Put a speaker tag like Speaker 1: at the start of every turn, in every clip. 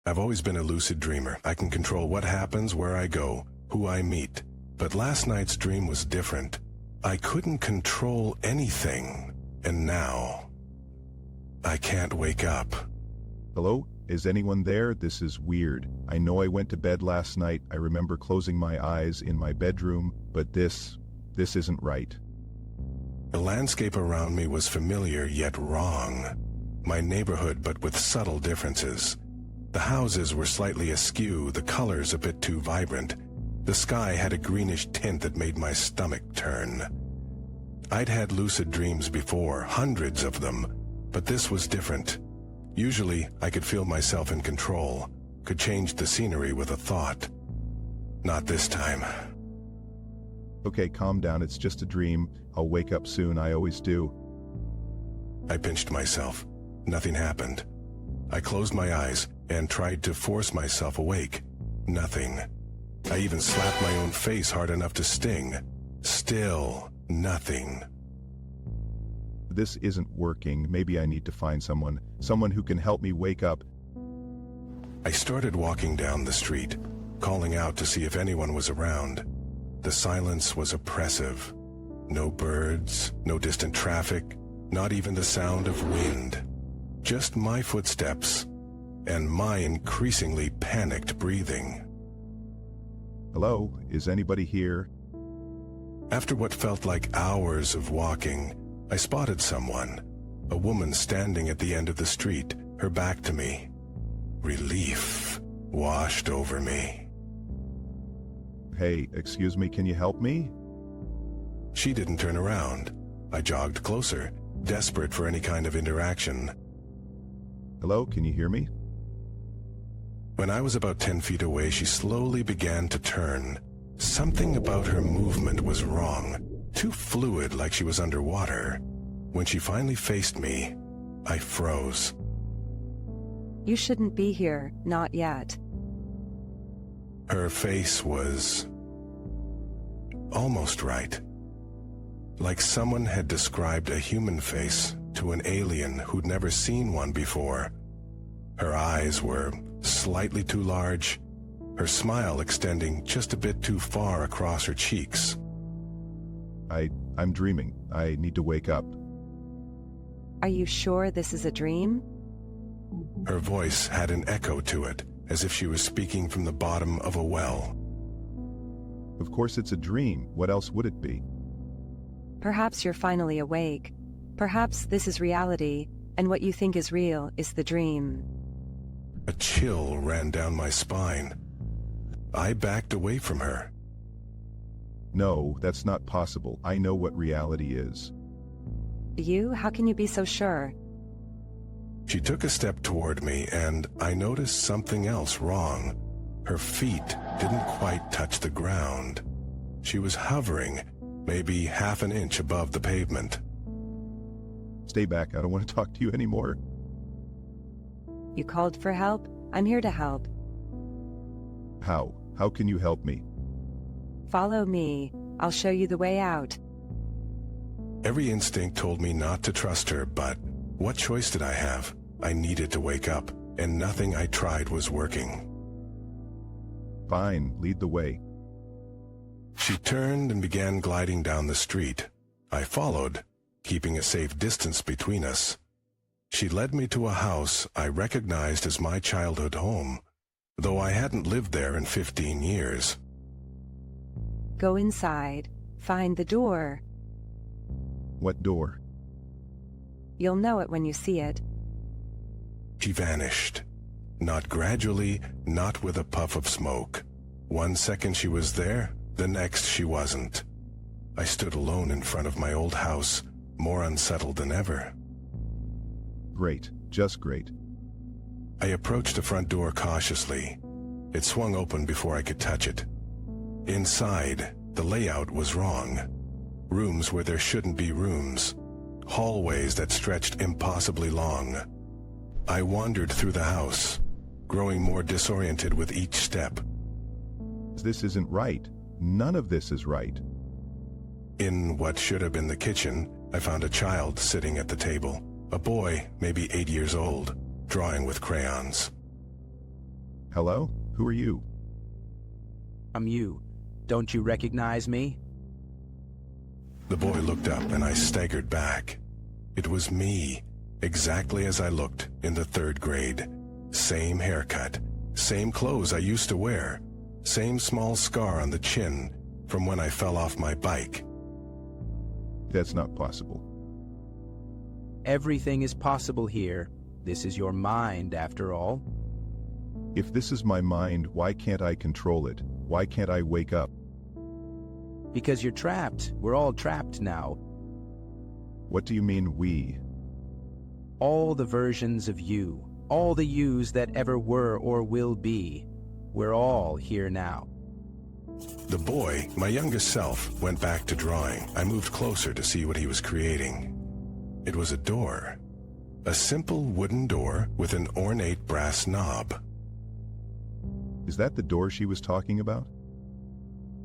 Speaker 1: I've always been a lucid dreamer. I can control what happens, where I go, who I meet. But last night's dream was different. I couldn't control anything, and now I can't wake up.
Speaker 2: Hello? Is anyone there? This is weird. I know I went to bed last night. I remember closing my eyes in my bedroom, but this isn't right.
Speaker 1: The landscape around me was familiar yet wrong. My neighborhood, but with subtle differences. The houses were slightly askew, the colors a bit too vibrant. The sky had a greenish tint that made my stomach turn. I'd had lucid dreams before, hundreds of them, but this was different. Usually, I could feel myself in control, could change the scenery with a thought. Not this time.
Speaker 2: Okay, calm down. It's just a dream. I'll wake up soon. I always do.
Speaker 1: I pinched myself. Nothing happened. I closed my eyes and tried to force myself awake. Nothing. I even slapped my own face hard enough to sting. Still nothing.
Speaker 2: This isn't working. Maybe I need to find someone who can help me wake up.
Speaker 1: I started walking down the street, calling out to see if anyone was around. The silence was oppressive. No birds, no distant traffic, not even the sound of wind. Just my footsteps and my increasingly panicked breathing.
Speaker 2: Hello? Is anybody here?
Speaker 1: After what felt like hours of walking, I spotted someone, a woman standing at the end of the street, her back to me. Relief washed over me.
Speaker 2: Hey, excuse me, can you help me?
Speaker 1: She didn't turn around. I jogged closer, desperate for any kind of interaction.
Speaker 2: Hello, can you hear me?
Speaker 1: When I was about 10 feet away, she slowly began to turn. Something about her movement was wrong, too fluid, like she was underwater. When she finally faced me, I froze.
Speaker 3: You shouldn't be here, not yet.
Speaker 1: Her face was almost right. Like someone had described a human face to an alien who'd never seen one before. Her eyes were slightly too large, her smile extending just a bit too far across her cheeks.
Speaker 2: I'm dreaming. I need to wake up.
Speaker 3: Are you sure this is a dream?
Speaker 1: Her voice had an echo to it, as if she was speaking from the bottom of a well.
Speaker 2: Of course it's a dream. What else would it be?
Speaker 3: Perhaps you're finally awake. Perhaps this is reality, and what you think is real is the dream.
Speaker 1: A chill ran down my spine. I backed away from her.
Speaker 2: No, that's not possible. I know what reality is.
Speaker 3: You? How can you be so sure?
Speaker 1: She took a step toward me, and I noticed something else wrong. Her feet didn't quite touch the ground. She was hovering, maybe half an inch above the pavement.
Speaker 2: Stay back. I don't want to talk to you anymore.
Speaker 3: You called for help? I'm here to help.
Speaker 2: How? How can you help me?
Speaker 3: Follow me. I'll show you the way out.
Speaker 1: Every instinct told me not to trust her, but what choice did I have? I needed to wake up, and nothing I tried was working.
Speaker 2: Fine, lead the way.
Speaker 1: She turned and began gliding down the street. I followed, keeping a safe distance between us. She led me to a house I recognized as my childhood home, though I hadn't lived there in 15 years.
Speaker 3: Go inside. Find the door.
Speaker 2: What door?
Speaker 3: You'll know it when you see it.
Speaker 1: She vanished. Not gradually, not with a puff of smoke. One second she was there, the next she wasn't. I stood alone in front of my old house, more unsettled than ever.
Speaker 2: Great, just great.
Speaker 1: I approached the front door cautiously. It swung open before I could touch it. Inside, the layout was wrong. Rooms where there shouldn't be rooms. Hallways that stretched impossibly long. I wandered through the house, growing more disoriented with each step.
Speaker 2: This isn't right. None of this is right.
Speaker 1: In what should have been the kitchen, I found a child sitting at the table. A boy, maybe 8 years old, drawing with crayons.
Speaker 2: Hello? Who are you?
Speaker 4: I'm you. Don't you recognize me?
Speaker 1: The boy looked up and I staggered back. It was me, exactly as I looked in the 3rd grade. Same haircut, same clothes I used to wear, same small scar on the chin from when I fell off my bike.
Speaker 2: That's not possible.
Speaker 4: Everything is possible here. This is your mind, after all.
Speaker 2: If this is my mind, why can't I control it? Why can't I wake up?
Speaker 4: Because you're trapped. We're all trapped now.
Speaker 2: What do you mean, we?
Speaker 4: All the versions of you. All the yous that ever were or will be. We're all here now.
Speaker 1: The boy, my youngest self, went back to drawing. I moved closer to see what he was creating. It was a door. A simple wooden door with an ornate brass knob.
Speaker 2: Is that the door she was talking about?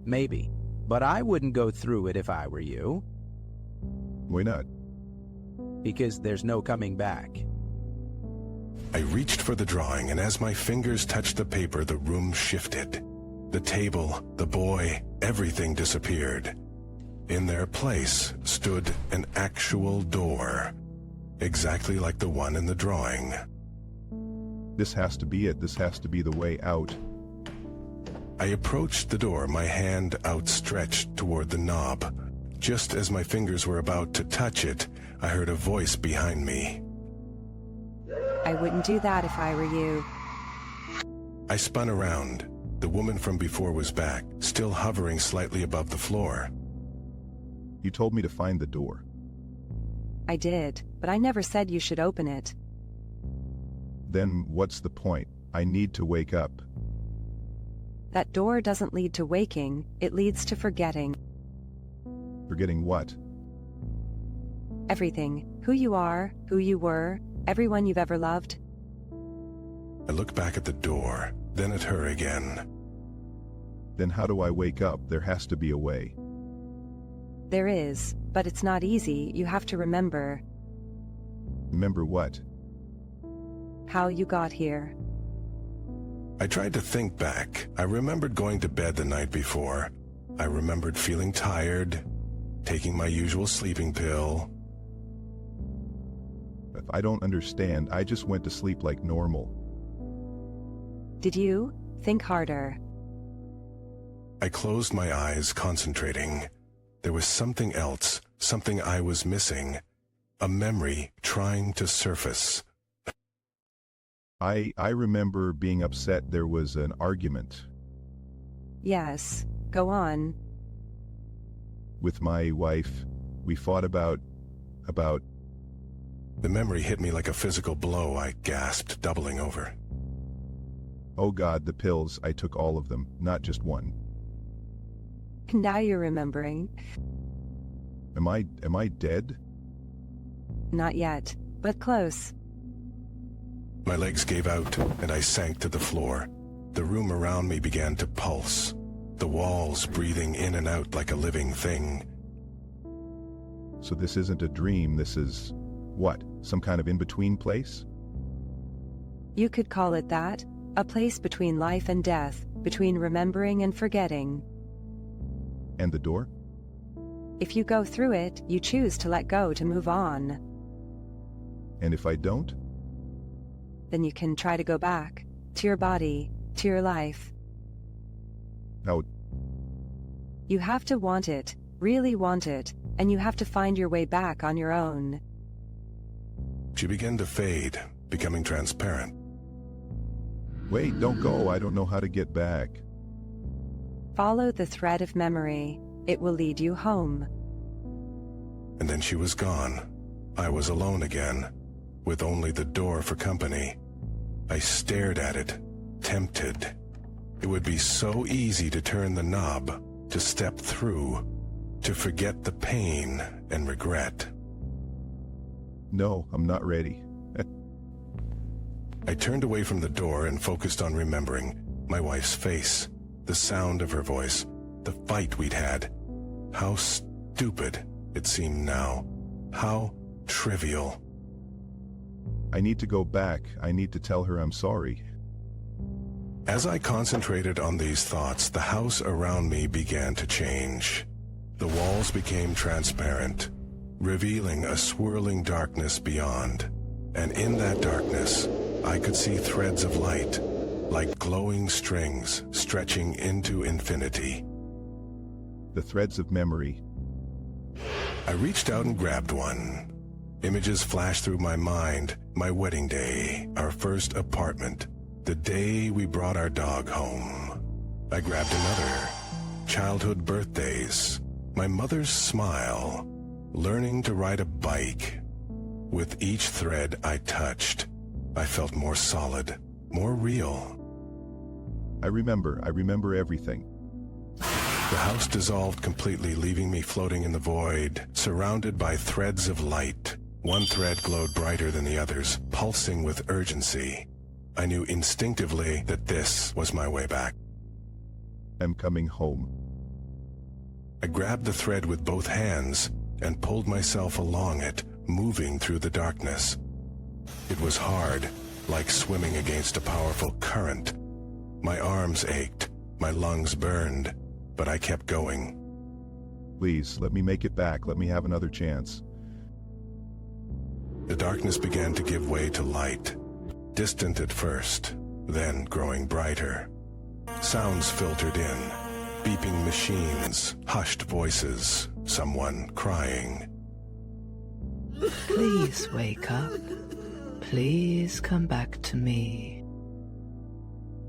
Speaker 4: Maybe. But I wouldn't go through it if I were you.
Speaker 2: Why not?
Speaker 4: Because there's no coming back.
Speaker 1: I reached for the drawing, and as my fingers touched the paper, the room shifted. The table, the boy, everything disappeared. In their place stood an actual door, exactly like the one in the drawing.
Speaker 2: This has to be it. This has to be the way out.
Speaker 1: I approached the door, my hand outstretched toward the knob. Just as my fingers were about to touch it, I heard a voice behind me.
Speaker 3: I wouldn't do that if I were you.
Speaker 1: I spun around. The woman from before was back, still hovering slightly above the floor.
Speaker 2: You told me to find the door.
Speaker 3: I did, but I never said you should open it.
Speaker 2: Then what's the point? I need to wake up.
Speaker 3: That door doesn't lead to waking, it leads to forgetting.
Speaker 2: Forgetting what?
Speaker 3: Everything. Who you are, who you were, everyone you've ever loved.
Speaker 1: I looked back at the door, then at her again.
Speaker 2: Then how do I wake up? There has to be a way.
Speaker 3: There is, but it's not easy. You have to remember.
Speaker 2: Remember what?
Speaker 3: How you got here.
Speaker 1: I tried to think back. I remembered going to bed the night before. I remembered feeling tired, taking my usual sleeping pill.
Speaker 2: If I don't understand, I just went to sleep like normal.
Speaker 3: Did you? Think harder.
Speaker 1: I closed my eyes, concentrating. There was something else, something I was missing. A memory trying to surface.
Speaker 2: I remember being upset there was an argument
Speaker 3: Yes, go on.
Speaker 2: with my wife. We fought about...
Speaker 1: The memory hit me like a physical blow. I gasped, doubling over.
Speaker 2: Oh God, the pills. I took all of them, not just one.
Speaker 3: Now you're remembering.
Speaker 2: Am I dead?
Speaker 3: Not yet, but close.
Speaker 1: My legs gave out, and I sank to the floor. The room around me began to pulse, the walls breathing in and out like a living thing.
Speaker 2: So this isn't a dream, this is... what? Some kind of in-between place?
Speaker 3: You could call it that. A place between life and death, between remembering and forgetting.
Speaker 2: And the door?
Speaker 3: If you go through it, you choose to let go to move on.
Speaker 2: And if I don't?
Speaker 3: Then you can try to go back, to your body, to your life.
Speaker 2: Now,
Speaker 3: You have to want it, really want it, and you have to find your way back on your own.
Speaker 1: She began to fade, becoming transparent.
Speaker 2: wait, don't go, I don't know how to get back.
Speaker 3: Follow the thread of memory. It will lead you home.
Speaker 1: And then she was gone. I was alone again, with only the door for company. I stared at it, tempted. It would be so easy to turn the knob, to step through, to forget the pain and regret.
Speaker 2: No, I'm not ready.
Speaker 1: I turned away from the door and focused on remembering my wife's face, the sound of her voice, the fight we'd had. How stupid it seemed now. How trivial.
Speaker 2: I need to go back. I need to tell her I'm sorry.
Speaker 1: As I concentrated on these thoughts, the house around me began to change. The walls became transparent, revealing a swirling darkness beyond. And in that darkness, I could see threads of light, like glowing strings stretching into infinity.
Speaker 2: The threads of memory.
Speaker 1: I reached out and grabbed one. Images flashed through my mind. My wedding day, our first apartment, the day we brought our dog home. I grabbed another. Childhood birthdays, my mother's smile, learning to ride a bike. With each thread I touched, I felt more solid, more real.
Speaker 2: I remember everything.
Speaker 1: The house dissolved completely, leaving me floating in the void, surrounded by threads of light. One thread glowed brighter than the others, pulsing with urgency. I knew instinctively that this was my way back.
Speaker 2: I'm coming home.
Speaker 1: I grabbed the thread with both hands and pulled myself along it, moving through the darkness. It was hard, like swimming against a powerful current. My arms ached, my lungs burned, but I kept going.
Speaker 2: Please, let me make it back. Let me have another chance.
Speaker 1: The darkness began to give way to light, distant at first, then growing brighter. Sounds filtered in, beeping machines, hushed voices, someone crying.
Speaker 5: Please wake up. Please come back to me.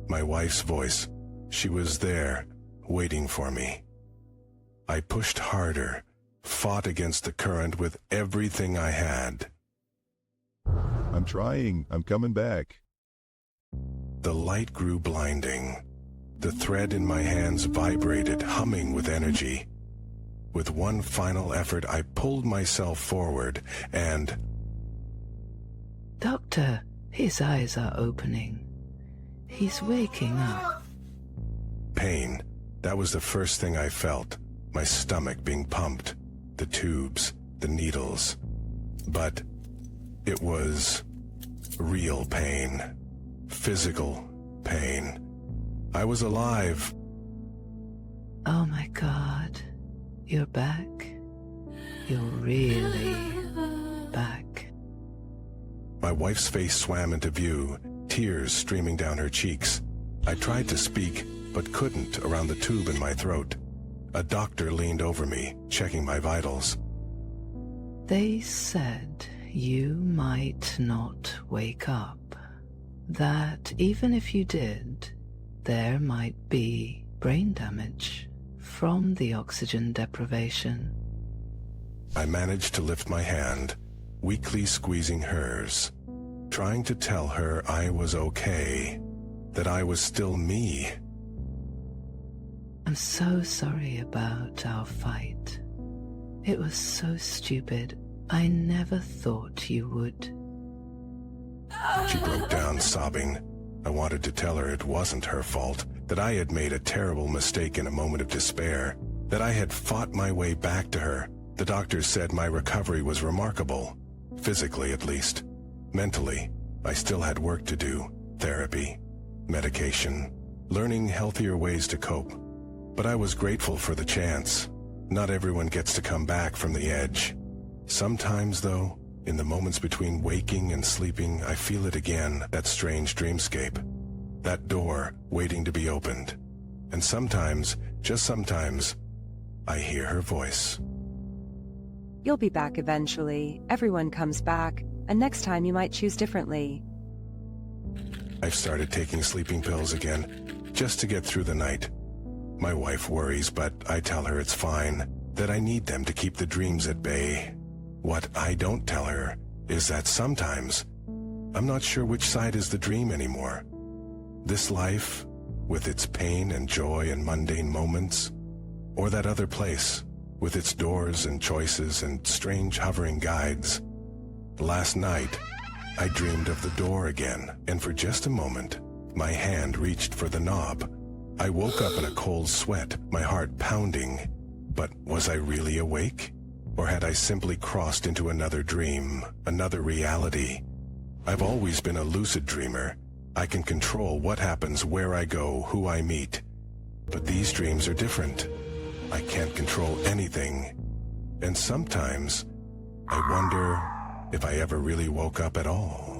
Speaker 1: My wife's voice. She was there, waiting for me. I pushed harder, fought against the current with everything I had.
Speaker 2: I'm trying. I'm coming back.
Speaker 1: The light grew blinding. The thread in my hands vibrated, humming with energy. With one final effort, I pulled myself forward and...
Speaker 5: Doctor, his eyes are opening. He's waking up.
Speaker 1: Pain. That was the first thing I felt. My stomach being pumped. The tubes, the needles. But it was real pain. Physical pain. I was alive.
Speaker 5: Oh my God. You're back. You're really back.
Speaker 1: My wife's face swam into view, tears streaming down her cheeks. I tried to speak, but couldn't around the tube in my throat. A doctor leaned over me, checking my vitals.
Speaker 5: They said you might not wake up. That even if you did, there might be brain damage from the oxygen deprivation.
Speaker 1: I managed to lift my hand, weakly squeezing hers, trying to tell her I was okay, that I was still me.
Speaker 5: I'm so sorry about our fight. It was so stupid. I never thought you would.
Speaker 1: She broke down, sobbing. I wanted to tell her it wasn't her fault, that I had made a terrible mistake in a moment of despair, that I had fought my way back to her. The doctors said my recovery was remarkable, physically at least. Mentally, I still had work to do, therapy, medication, learning healthier ways to cope. But I was grateful for the chance. Not everyone gets to come back from the edge. Sometimes, though, in the moments between waking and sleeping, I feel it again, that strange dreamscape. That door waiting to be opened. And sometimes, just sometimes, I hear her voice.
Speaker 3: You'll be back eventually. Everyone comes back, and next time you might choose differently.
Speaker 1: I've started taking sleeping pills again, just to get through the night. My wife worries, but I tell her it's fine, that I need them to keep the dreams at bay. What I don't tell her is that sometimes I'm not sure which side is the dream anymore. This life, with its pain and joy and mundane moments, or that other place, with its doors and choices and strange hovering guides. Last night, I dreamed of the door again, and for just a moment, my hand reached for the knob. I woke up in a cold sweat, my heart pounding. But was I really awake? Or had I simply crossed into another dream, another reality? I've always been a lucid dreamer, I can control what happens, where I go, who I meet. But these dreams are different. I can't control anything. And sometimes I wonder if I ever really woke up at all.